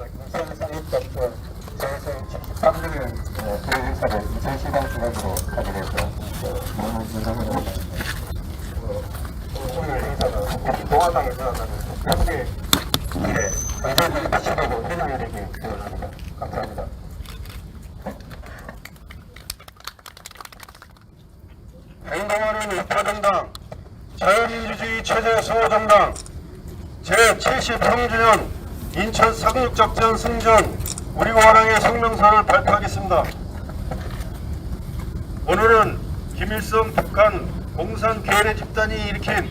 인천 상륙작전 제73주년 기획행사를 인천시당 주관으로 하게 돼서 너무 영광을 오늘 행사는 동화당에 들어가는 경제 일에 관심을 가치고 해당이 되게 되었습니다. 감사합니다. 행동하는 우파정당 자유민주주의 체제 수호정당 제73주년 인천 상륙작전 승전 우리공화당의 성명서를 발표하겠습니다. 오늘은 김일성 북한 공산 괴뢰 집단이 일으킨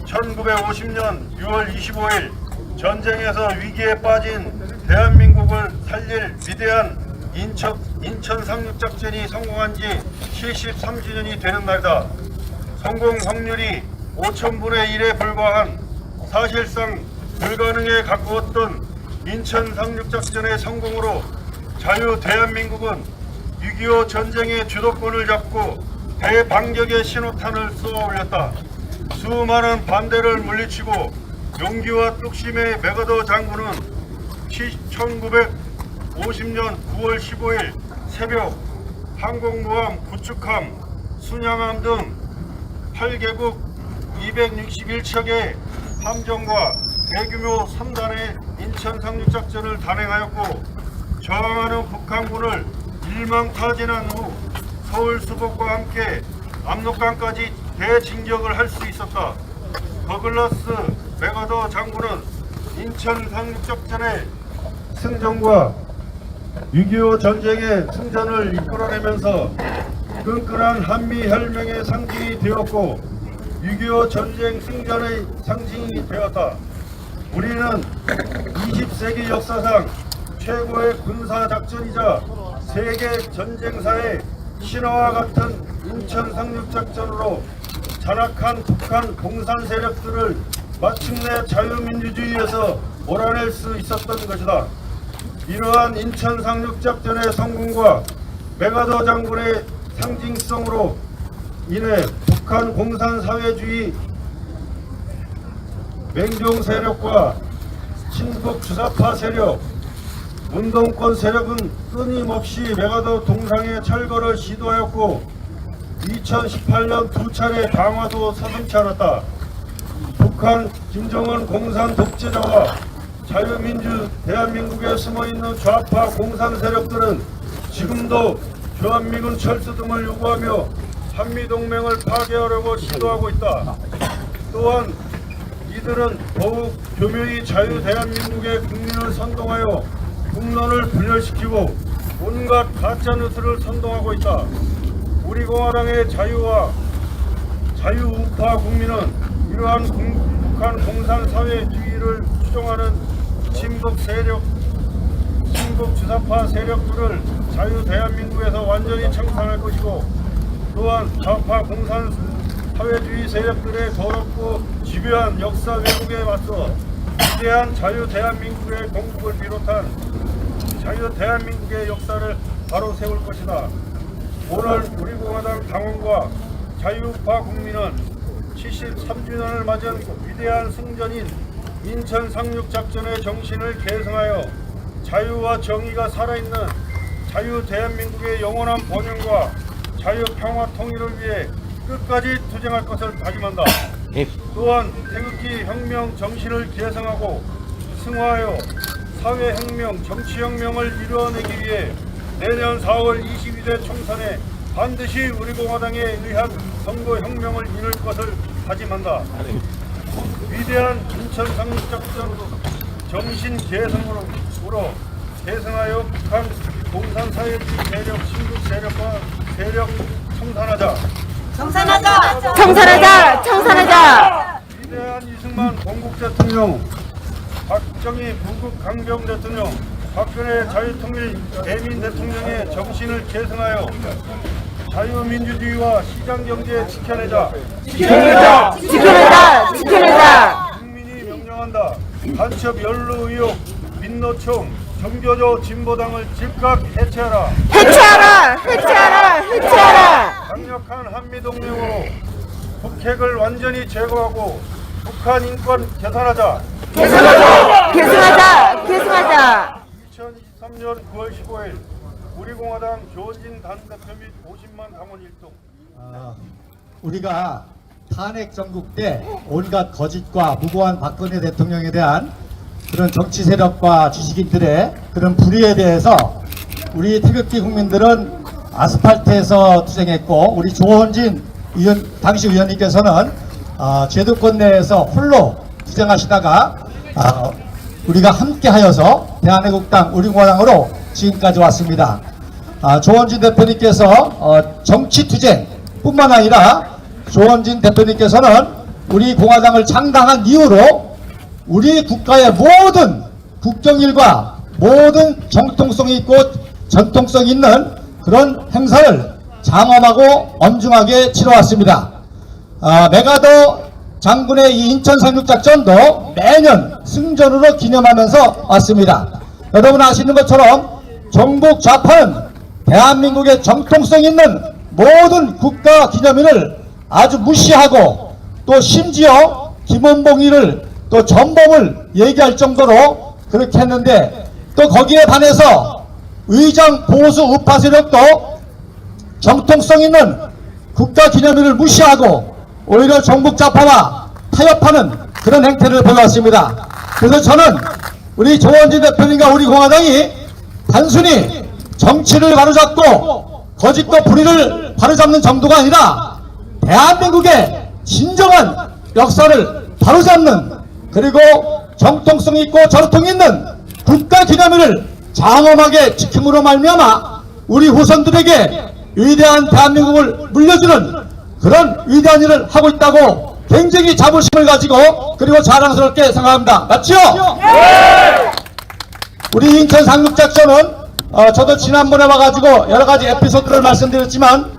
1950년 6월 25일 전쟁에서 위기에 빠진 대한민국을 살릴 위대한 인천 상륙작전이 성공한 지 73주년이 되는 날이다. 성공 확률이 5000분의 1에 불과한 사실상 불가능에 가까웠던 인천 상륙작전의 성공으로 자유 대한민국은 6.25 전쟁의 주도권을 잡고 대반격의 신호탄을 쏘아 올렸다. 수많은 반대를 물리치고 용기와 뚝심의 메가더 장군은 1950년 9월 15일 새벽 항공모함, 구축함, 순양함 등 8개국 261척의 함정과 대규모 3단의 인천 상륙작전을 단행하였고 저항하는 북한군을 일망타진한 후 서울 수복과 함께 압록강까지 대진격을 할 수 있었다. 더글라스 메가더 장군은 인천 상륙작전의 승전과 6.25 전쟁의 승전을 이끌어내면서 끈끈한 한미혈맹의 상징이 되었고 6.25 전쟁 승전의 상징이 되었다. 우리는 20세기 역사상 최고의 군사작전이자 세계 전쟁사의 신화와 같은 인천 상륙작전으로 잔악한 북한 공산 세력들을 마침내 자유민주주의에서 몰아낼 수 있었던 것이다. 이러한 인천 상륙작전의 성공과 메가더 장군의 상징성으로 인해 북한 공산사회주의 맹종 세력과 친북 주사파 세력, 운동권 세력은 끊임없이 메가더 동상의 철거를 시도하였고 2018년 2차례 강화도 서슴지 않았다. 북한 김정은 공산 독재자와 자유민주 대한민국에 숨어있는 좌파 공산 세력들은 지금도 주한미군 철수 등을 요구하며 한미동맹을 파괴하려고 시도하고 있다. 또한 이들은 더욱 교묘히 자유 대한민국의 국민을 선동하여 국론을 분열시키고 온갖 가짜뉴스를 선동하고 있다. 우리 공화당의 자유와 자유우파 국민은 이러한 북한 공산사회주의를 추종하는 친북 주사파 세력들을 자유 대한민국에서 완전히 청산할 것이고 또한 좌파 공산사회주의 세력들의 더럽고 집요한 역사 왜곡에 맞서 위대한 자유 대한민국의 건국을 비롯한 자유 대한민국의 역사를 바로 세울 것이다. 오늘 우리 공화당 당원과 자유우파 국민은 73주년을 맞은 위대한 승전인 인천 상륙작전의 정신을 계승하여 자유와 정의가 살아있는 자유 대한민국의 영원한 번영과 자유 평화 통일을 위해 끝까지 투쟁할 것을 다짐한다. 또한 태극기 혁명 정신을 계승하고 승화하여 사회혁명, 정치혁명을 이루어내기 위해 내년 4월 22대 총선에 반드시 우리 공화당에 의한 선거혁명을 이룰 것을 다짐한다. 위대한 인천 상륙작전 정신 계승으로 계승하여 북한 공산사회주의 세력, 신국 세력과 세력 청산하자. 청산하자. 위대한 이승만 건국 대통령, 박정희 부국 강병 대통령, 박근혜 자유통일 대민 대통령의 정신을 계승하여 자유민주주의와 시장경제 지켜내자. 국민이 명령한다. 간첩 연루 의혹, 민노총, 정교조 진보당을 즉각 해체하라. 강력한 한미동맹으로 북핵을 완전히 제거하고 북한 인권 개선하자. 2023년 9월 15일 우리 공화당 조원진 당대표 및 50만 당원 일동. 우리가 탄핵 정국 때 온갖 거짓과 무고한 박근혜 대통령에 대한 그런 정치 세력과 지식인들의 그런 불의에 대해서 우리 태극기 국민들은 아스팔트에서 투쟁했고, 우리 조원진 당시 의원님께서는 제도권 내에서 홀로 투쟁하시다가 우리가 함께하여서 대한애국당 우리공화당으로 지금까지 왔습니다. 조원진 대표님께서 정치투쟁 뿐만 아니라 조원진 대표님께서는 우리 공화당을 창당한 이후로 우리 국가의 모든 국정일과 모든 정통성이 있고 전통성 있는 그런 행사를 장엄하고 엄중하게 치러왔습니다. 메가더 장군의 이 인천 상륙작전도 매년 승전으로 기념하면서 왔습니다. 여러분 아시는 것처럼 정복 좌파는 대한민국의 정통성 있는 모든 국가 기념일을 아주 무시하고, 또 심지어 김원봉이를 또 전범을 얘기할 정도로 그렇게 했는데, 또 거기에 반해서 의정 보수 우파 세력도 정통성 있는 국가 기념일을 무시하고 오히려 정복 좌파와 타협하는 그런 행태를 보여왔습니다. 그래서 저는 우리 조원진 대표님과 우리 공화당이 단순히 정치를 바로잡고 거짓과 불의를 바로잡는 정도가 아니라 대한민국의 진정한 역사를 바로잡는, 그리고 정통성 있고 전통 있는 국가 기념일을 장엄하게 지킴으로 말미암아 우리 후손들에게 위대한 대한민국을 물려주는 그런 위대한 일을 하고 있다고 굉장히 자부심을 가지고 그리고 자랑스럽게 생각합니다. 맞죠? 네! 우리 인천 상륙작전은 저도 지난번에 와가지고 여러가지 에피소드를 말씀드렸지만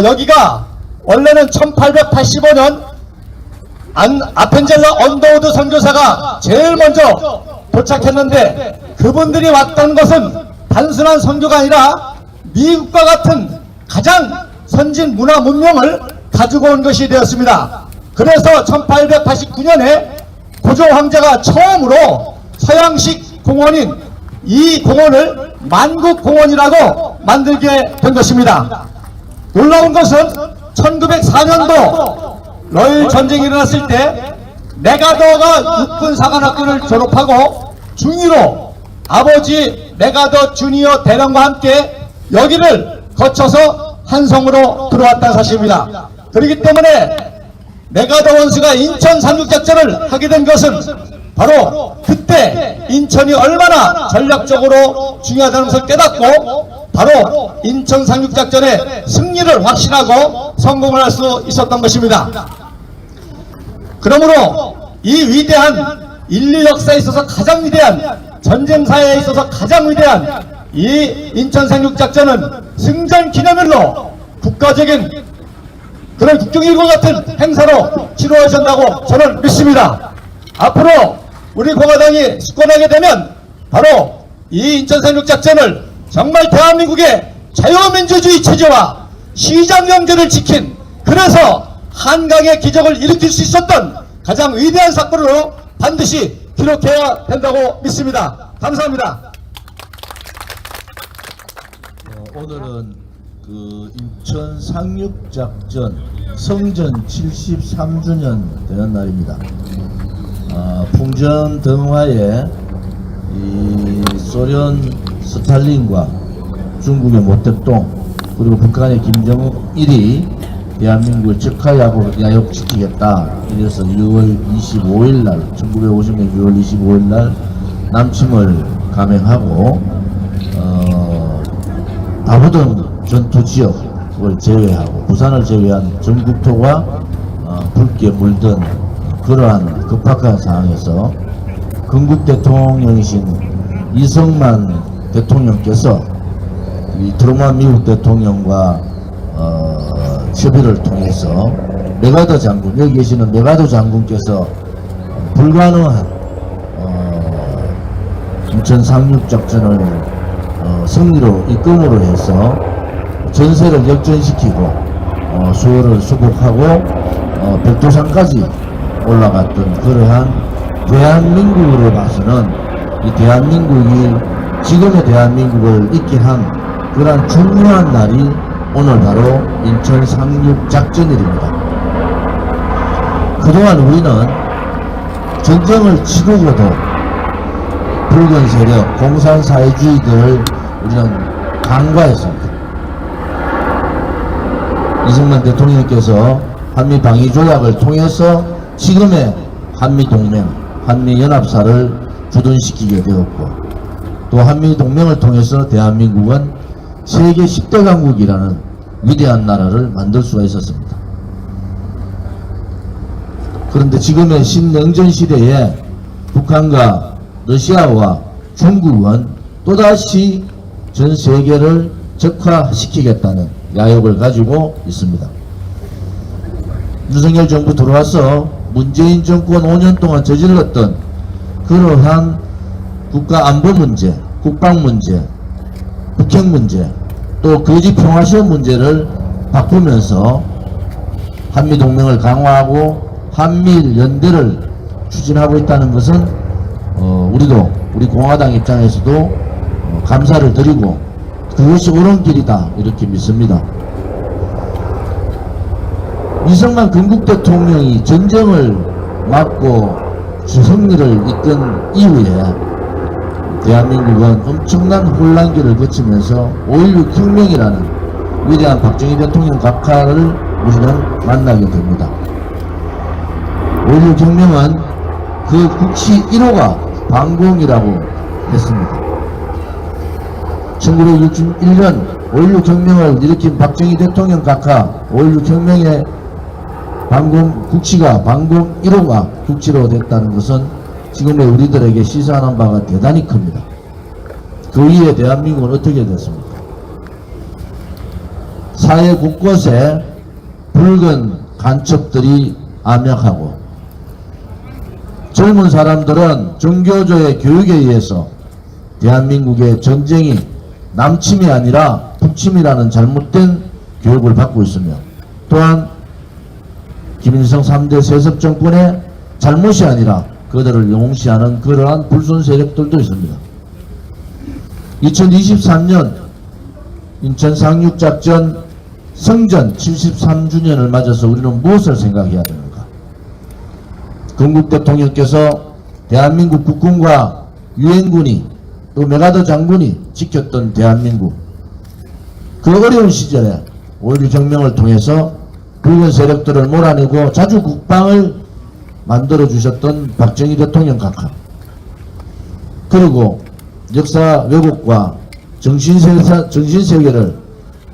여기가 원래는 1885년 아펜젤러 언더우드 선교사가 제일 먼저 도착했는데, 그분들이 왔던 것은 단순한 선교가 아니라 미국과 같은 가장 선진 문화 문명을 가지고 온 것이 되었습니다. 그래서 1889년에 고조 황제가 처음으로 서양식 공원인 이 공원을 만국공원이라고 만들게 된 것입니다. 놀라운 것은 1904년도 러일 전쟁이 일어났을 때 메가더가 육군사관학교를 졸업하고 중2로 아버지 메가더 주니어 대령과 함께 여기를 거쳐서 한성으로 들어왔다는 사실입니다. 그렇기 때문에 메가더 원수가 인천 상륙작전을 하게 된 것은 바로 그때 인천이 얼마나 전략적으로 중요하다는 것을 깨닫고 바로 인천 상륙작전의 승리를 확신하고 성공을 할 수 있었던 것입니다. 그러므로 이 위대한 인류 역사에 있어서 가장 위대한, 전쟁사에 있어서 가장 위대한 이 인천 상륙작전은 승전 기념일로 국가적인 그런 국경일과 같은 행사로 치루어진다고 저는 믿습니다. 앞으로 우리 공화당이 집권하게 되면 바로 이 인천 상륙작전을 정말 대한민국의 자유민주주의 체제와 시장경제를 지킨, 그래서 한강의 기적을 일으킬 수 있었던 가장 위대한 사건으로 반드시 기록해야 된다고 믿습니다. 감사합니다. 오늘은 그 인천 상륙작전 성전 73주년 되는 날입니다. 풍전 등화에 이 소련 스탈린과 중국의 모택동 그리고 북한의 김정일이 대한민국을 적하야욕시키겠다 이래서 6월 25일 날 1950년 6월 25일 날 남침을 감행하고 다부등 전투 지역을 제외하고 부산을 제외한 전국토가 붉게 물든 그러한 급박한 상황에서 건국 대통령이신 이승만 대통령께서 이 트루먼 미국 대통령과 협의를 통해서 메가더 장군, 여기 계시는 메가더 장군께서 불가능한 인천 상륙작전을 승리로 이끌므로 해서 전세를 역전시키고 수호를 수복하고 백두산까지 올라갔던 그러한 대한민국으로 봐서는 이 대한민국이 지금의 대한민국을 있게 한 그러한 중요한 날이 오늘 바로 인천 상륙작전일입니다. 그동안 우리는 전쟁을 치르고도 붉은 세력, 공산사회주의들을 우리는 간과했습니다. 이승만 대통령께서 한미방위조약을 통해서 지금의 한미동맹, 한미연합사를 주둔시키게 되었고, 또 한미동맹을 통해서 대한민국은 세계 10대 강국이라는 위대한 나라를 만들 수가 있었습니다. 그런데 지금의 신냉전 시대에 북한과 러시아와 중국은 또다시 전 세계를 적화시키겠다는 야욕을 가지고 있습니다. 윤석열 정부 들어와서 문재인 정권 5년 동안 저질렀던 그러한 국가 안보 문제, 국방 문제, 북핵 문제, 또 거지 평화시험 문제를 바꾸면서 한미동맹을 강화하고 한미일 연대를 추진하고 있다는 것은 우리 공화당 입장에서도 감사를 드리고 그것이 옳은 길이다 이렇게 믿습니다. 이승만 건국 대통령이 전쟁을 막고 승리를 이끈 이후에 대한민국은 엄청난 혼란기를 거치면서 5.16 혁명이라는 위대한 박정희 대통령 각하를 우리는 만나게 됩니다. 5.16 혁명은 그 국시 1호가 방공이라고 했습니다. 1961년 5.16 혁명을 일으킨 박정희 대통령 각하 5.16 혁명의 방공 국시가 방공 1호가 국시로 됐다는 것은 지금의 우리들에게 시사하는 바가 대단히 큽니다. 그 이후에 대한민국은 어떻게 됐습니까? 사회 곳곳에 붉은 간첩들이 암약하고 젊은 사람들은 정교조의 교육에 의해서 대한민국의 전쟁이 남침이 아니라 북침이라는 잘못된 교육을 받고 있으며, 또한 김일성 3대 세습정권의 잘못이 아니라 그들을 용시하는 그러한 불순 세력들도 있습니다. 2023년 인천 상륙작전 성전 73주년을 맞아서 우리는 무엇을 생각해야 되는가? 건국 대통령께서 대한민국 국군과 유엔군이 또 메가더 장군이 지켰던 대한민국, 그 어려운 시절에 5.16 혁명을 통해서 붉은 세력들을 몰아내고 자주 국방을 만들어 주셨던 박정희 대통령 각하, 그리고 역사 왜곡과 정신세계를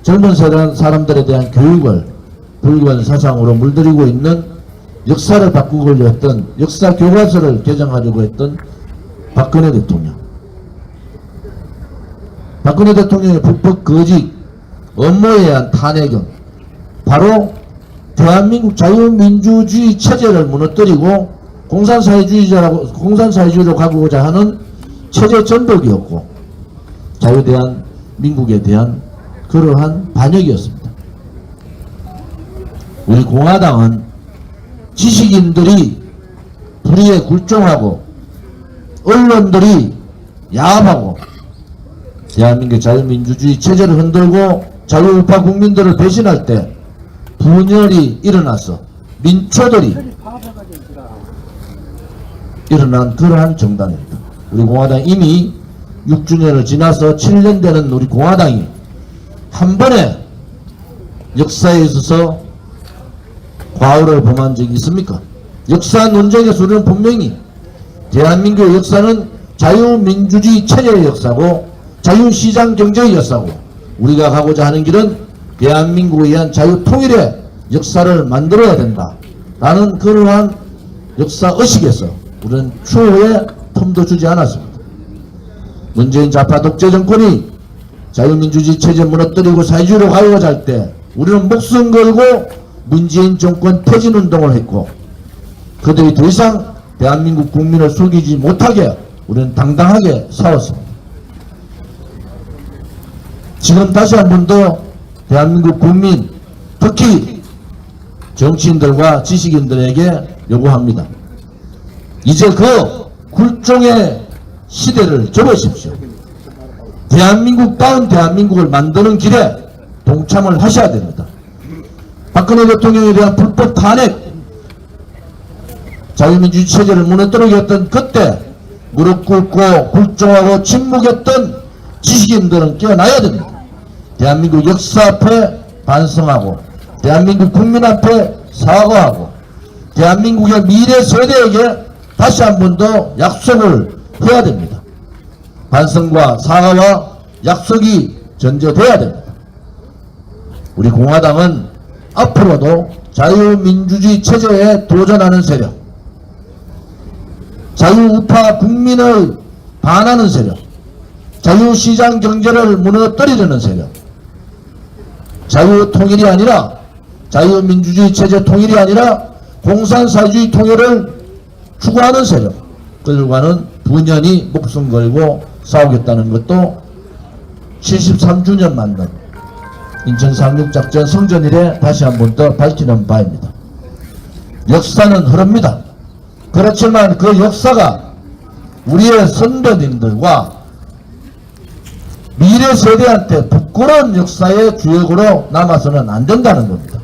젊은 사람들에 대한 교육을 붉은 사상으로 물들이고 있는, 역사를 바꾸려고 했던, 역사 교과서를 개정하려고 했던 박근혜 대통령. 박근혜 대통령의 불법 거짓, 업무에 의한 탄핵은 바로 대한민국 자유민주주의 체제를 무너뜨리고 공산사회주의로 가고자 하는 체제 전복이었고, 자유대한민국에 대한 그러한 반역이었습니다. 우리 공화당은 지식인들이 불의에 굴종하고 언론들이 야합하고 대한민국 자유민주주의 체제를 흔들고 자유우파 국민들을 배신할 때 분열이 일어나서 민초들이 일어난 그러한 정당입니다. 우리 공화당 이미 6주년을 지나서 7년 되는 우리 공화당이 한 번에 역사에 있어서 과오를 범한 적이 있습니까? 역사 논쟁에서 우리는 분명히 대한민국의 역사는 자유민주주의 체제의 역사고 자유시장 경제의 역사고, 우리가 가고자 하는 길은 대한민국에 의한 자유통일의 역사를 만들어야 된다 라는 그러한 역사의식에서 우리는 추후에 틈도 주지 않았습니다. 문재인 좌파 독재 정권이 자유민주주의 체제 무너뜨리고 사회주의로 가고자 할 때 우리는 목숨 걸고 문재인 정권 퇴진운동을 했고, 그들이 더 이상 대한민국 국민을 속이지 못하게 우리는 당당하게 싸웠습니다. 지금 다시 한 번 더 대한민국 국민, 특히 정치인들과 지식인들에게 요구합니다. 이제 그 굴종의 시대를 접으십시오. 대한민국다운 대한민국을 만드는 길에 동참을 하셔야 됩니다. 박근혜 대통령에 대한 불법 탄핵, 자유민주주의 체제를 무너뜨리게 했던 그때 무릎 꿇고 굴종하고 침묵했던 지식인들은 깨어나야 됩니다. 대한민국 역사 앞에 반성하고 대한민국 국민 앞에 사과하고 대한민국의 미래 세대에게 다시 한 번 더 약속을 해야 됩니다. 반성과 사과와 약속이 전제돼야 됩니다. 우리 공화당은 앞으로도 자유민주주의 체제에 도전하는 세력, 자유우파 국민을 반하는 세력, 자유시장 경제를 무너뜨리려는 세력, 자유통일이 아니라 자유민주주의 체제 통일이 아니라 공산사회주의 통일을 추구하는 세력들과는 분연히 목숨 걸고 싸우겠다는 것도 73주년 맞는 인천 상륙작전 성전일에 다시 한 번 더 밝히는 바입니다. 역사는 흐릅니다. 그렇지만 그 역사가 우리의 선배님들과 미래 세대한테 부끄러운 역사의 주역으로 남아서는 안 된다는 겁니다.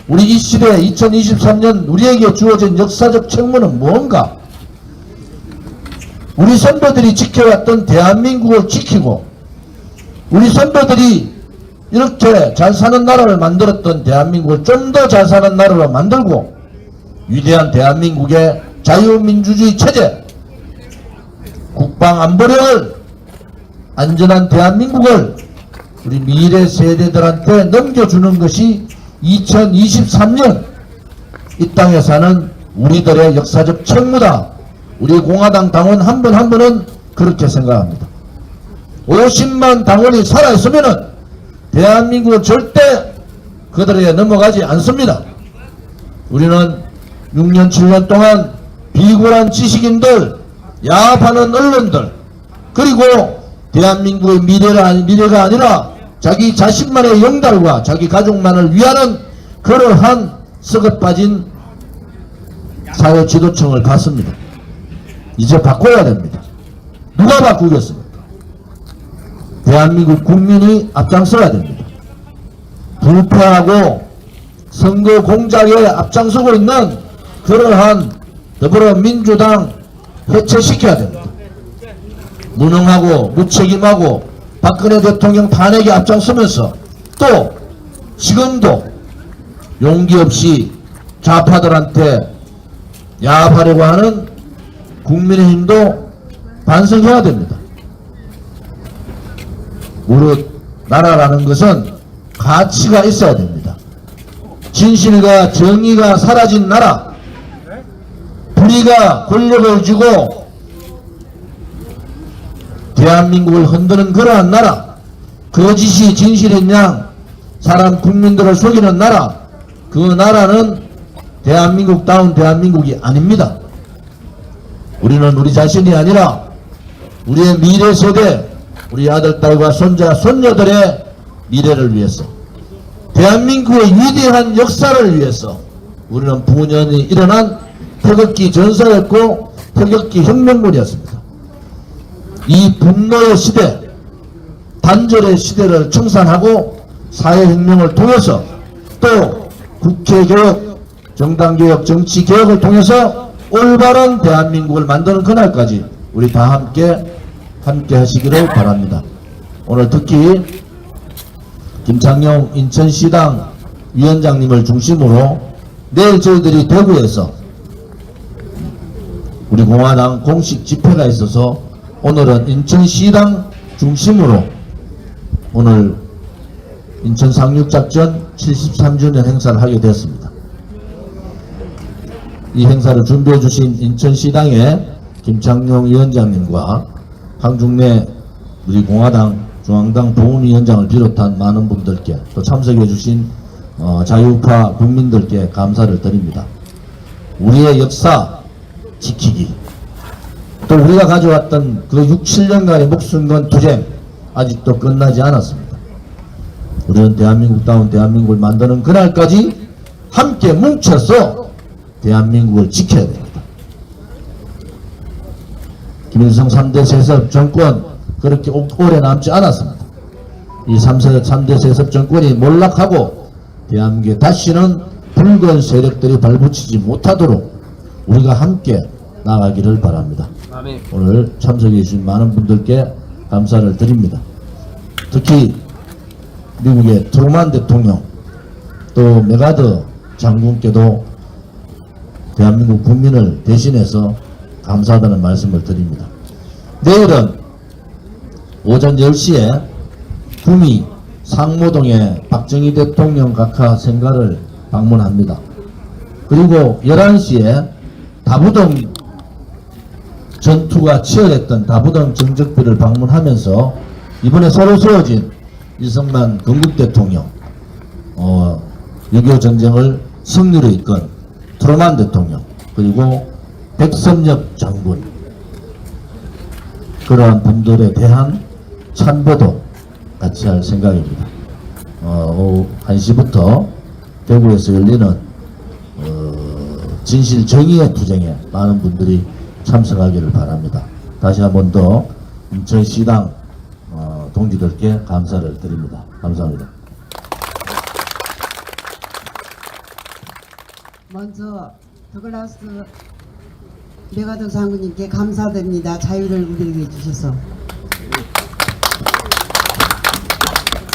우리 이 시대 2023년 우리에게 주어진 역사적 책무는 무언가? 우리 선배들이 지켜왔던 대한민국을 지키고 우리 선배들이 이렇게 잘 사는 나라를 만들었던 대한민국을 좀 더 잘 사는 나라로 만들고 위대한 대한민국의 자유민주주의 체제, 국방안보력을, 안전한 대한민국을 우리 미래 세대들한테 넘겨주는 것이 2023년 이 땅에 사는 우리들의 역사적 책무다. 우리 공화당 당원 한 분 한 분은 그렇게 생각합니다. 50만 당원이 살아있으면은 대한민국은 절대 그들에게 넘어가지 않습니다. 우리는 6년 7년 동안 비굴한 지식인들, 야합하는 언론들, 그리고 대한민국의 미래가 아니라 자기 자신만의 영달과 자기 가족만을 위하는 그러한 썩어 빠진 사회 지도층을 봤습니다. 이제 바꿔야 됩니다. 누가 바꾸겠습니까? 대한민국 국민이 앞장서야 됩니다. 불패하고 선거 공작에 앞장서고 있는 그러한 더불어민주당 해체시켜야 됩니다. 무능하고 무책임하고 박근혜 대통령 탄핵에 앞장서면서 또 지금도 용기 없이 좌파들한테 야합하려고 하는 국민의힘도 반성해야 됩니다. 우리 나라라는 것은 가치가 있어야 됩니다. 진실과 정의가 사라진 나라, 불의가 권력을 쥐고 대한민국을 흔드는 그러한 나라, 거짓이 진실인 양 사람 국민들을 속이는 나라, 그 나라는 대한민국다운 대한민국이 아닙니다. 우리는 우리 자신이 아니라 우리의 미래 세대, 우리 아들, 딸과 손자, 손녀들의 미래를 위해서, 대한민국의 위대한 역사를 위해서 우리는 부년이 일어난 태극기 전사였고 태극기 혁명군이었습니다. 이 분노의 시대, 단절의 시대를 청산하고 사회혁명을 통해서 또 국회개혁, 정당개혁, 정치개혁을 통해서 올바른 대한민국을 만드는 그날까지 우리 다 함께 하시기를 바랍니다. 오늘 특히 김창룡 인천시당 위원장님을 중심으로 내일 저희들이 대구에서 우리 공화당 공식 집회가 있어서 오늘은 인천시당 중심으로 오늘 인천 상륙작전 73주년 행사를 하게 되었습니다. 이 행사를 준비해 주신 인천시당의 김창룡 위원장님과 황중래 우리 공화당 중앙당 보훈위원장을 비롯한 많은 분들께 또 참석해 주신 자유우파 국민들께 감사를 드립니다. 우리의 역사 지키기, 또 우리가 가져왔던 그 6, 7년간의 목숨 건 투쟁 아직도 끝나지 않았습니다. 우리는 대한민국다운 대한민국을 만드는 그날까지 함께 뭉쳐서 대한민국을 지켜야 됩니다. 김일성 3대 세습 정권 그 그렇게 오래 남지 않았습니다. 이 3대 세습 정권이 몰락하고 대한민국에 다시는 붉은 세력들이 발붙이지 못하도록 우리가 함께 나가기를 바랍니다. 오늘 참석해 주신 많은 분들께 감사를 드립니다. 특히 미국의 트루만 대통령 또 메가더 장군께도 대한민국 국민을 대신해서 감사하다는 말씀을 드립니다. 내일은 오전 10시에 구미 상모동의 박정희 대통령 각하 생가를 방문합니다. 그리고 11시에 다부동 전투가 치열했던 다부동 정적비를 방문하면서 이번에 새로 세워진 이승만 건국 대통령 6.25 전쟁을 승리로 이끈 트루만 대통령 그리고 백선엽 장군 그러한 분들에 대한 참배도 같이 할 생각입니다. 오후 1시부터 대구에서 열리는 진실 정의의 투쟁에 많은 분들이 참석하기를 바랍니다. 다시 한 번 더 인천시당 동지들께 감사를 드립니다. 감사합니다. 먼저 더글라스 메가더 장군님께 감사드립니다. 자유를 우리에게 주셔서.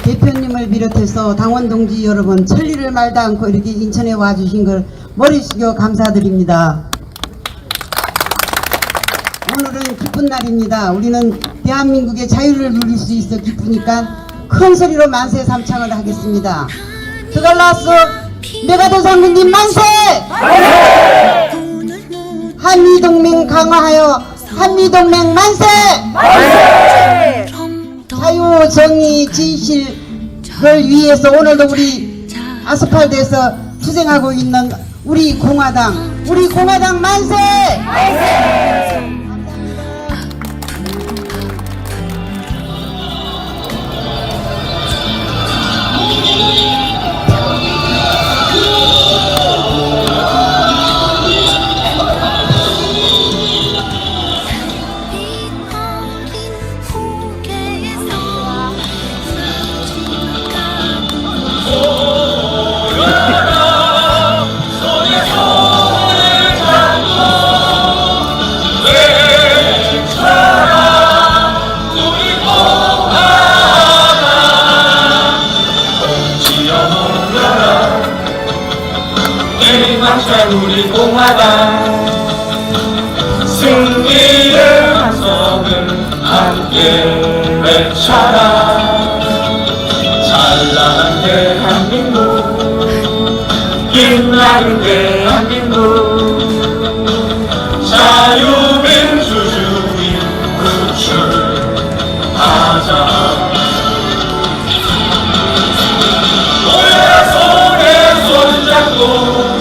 대표님을 비롯해서 당원 동지 여러분 천리를 말도 않고 이렇게 인천에 와주신 걸 머리 숙여 감사드립니다. 오늘은 기쁜 날입니다. 우리는 대한민국의 자유를 누릴 수 있어 기쁘니까 큰 소리로 만세 삼창을 하겠습니다. 더글라스 메가더 장군님 만세! 한미동맹 강화하여 한미동맹 만세! 자유, 정의, 진실을 위해서 오늘도 우리 아스팔트에서 투쟁하고 있는 우리 공화당 만세! 우리 공화당 승리의 함성을 함께 외쳐라. 찬란한 대한민국 빛나는 대한민국 자유민주주의 구출하자. 손에 손 잡고